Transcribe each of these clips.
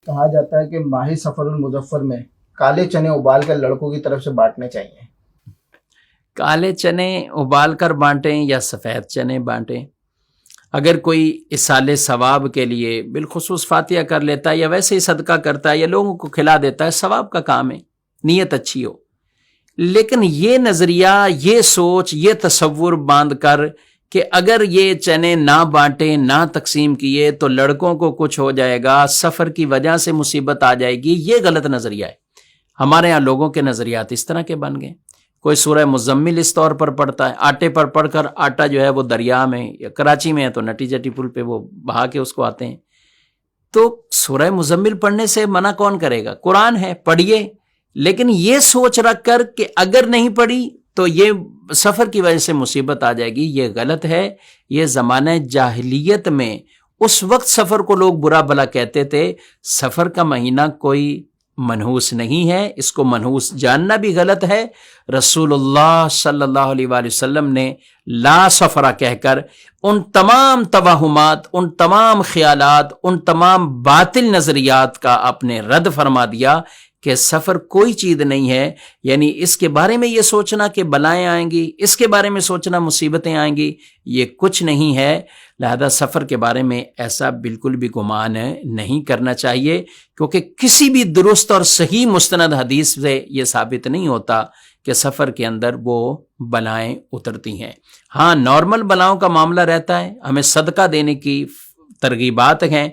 کہا جاتا ہے کہ ماہ سفر المظفر میں کالے چنے ابال کر لڑکوں کی طرف سے بانٹنے چاہیے۔ کالے چنے ابال کر بانٹیں یا سفید چنے بانٹیں، اگر کوئی اصال ثواب کے لیے بالخصوص فاتحہ کر لیتا ہے یا ویسے ہی صدقہ کرتا ہے یا لوگوں کو کھلا دیتا ہے، ثواب کا کام ہے، نیت اچھی ہو۔ لیکن یہ نظریہ، یہ سوچ، یہ تصور باندھ کر کہ اگر یہ چنے نہ بانٹیں، نہ تقسیم کیے تو لڑکوں کو کچھ ہو جائے گا، سفر کی وجہ سے مصیبت آ جائے گی، یہ غلط نظریہ ہے۔ ہمارے ہاں لوگوں کے نظریات اس طرح کے بن گئے۔ کوئی سورہ مزمل اس طور پر پڑھتا ہے، آٹے پر پڑھ کر آٹا جو ہے وہ دریا میں یا کراچی میں ہے تو نٹی جٹی پل پہ وہ بہا کے اس کو آتے ہیں۔ تو سورہ مزمل پڑھنے سے منع کون کرے گا؟ قرآن ہے، پڑھیے، لیکن یہ سوچ رکھ کر کہ اگر نہیں پڑھی تو یہ سفر کی وجہ سے مصیبت آ جائے گی، یہ غلط ہے۔ یہ زمانہ جاہلیت میں اس وقت سفر کو لوگ برا بھلا کہتے تھے۔ سفر کا مہینہ کوئی منحوس نہیں ہے، اس کو منحوس جاننا بھی غلط ہے۔ رسول اللہ صلی اللہ علیہ وآلہ وسلم نے لا سفرہ کہہ کر ان تمام توہمات، ان تمام خیالات، ان تمام باطل نظریات کا اپنے رد فرما دیا کہ سفر کوئی چیز نہیں ہے۔ یعنی اس کے بارے میں یہ سوچنا کہ بلائیں آئیں گی، اس کے بارے میں سوچنا مصیبتیں آئیں گی، یہ کچھ نہیں ہے۔ لہذا سفر کے بارے میں ایسا بالکل بھی گمان نہیں کرنا چاہیے، کیونکہ کسی بھی درست اور صحیح مستند حدیث سے یہ ثابت نہیں ہوتا کہ سفر کے اندر وہ بلائیں اترتی ہیں۔ ہاں، نارمل بلاؤں کا معاملہ رہتا ہے، ہمیں صدقہ دینے کی ترغیبات ہیں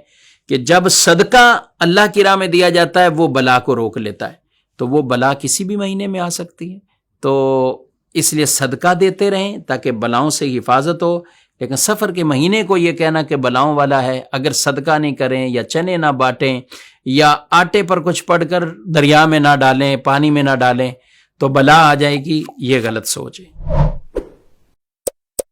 کہ جب صدقہ اللہ کی راہ میں دیا جاتا ہے وہ بلا کو روک لیتا ہے، تو وہ بلا کسی بھی مہینے میں آ سکتی ہے، تو اس لیے صدقہ دیتے رہیں تاکہ بلاؤں سے حفاظت ہو۔ لیکن سفر کے مہینے کو یہ کہنا کہ بلاؤں والا ہے، اگر صدقہ نہیں کریں یا چنے نہ بانٹیں یا آٹے پر کچھ پڑھ کر دریا میں نہ ڈالیں، پانی میں نہ ڈالیں تو بلا آ جائے گی، یہ غلط سوچ ہے۔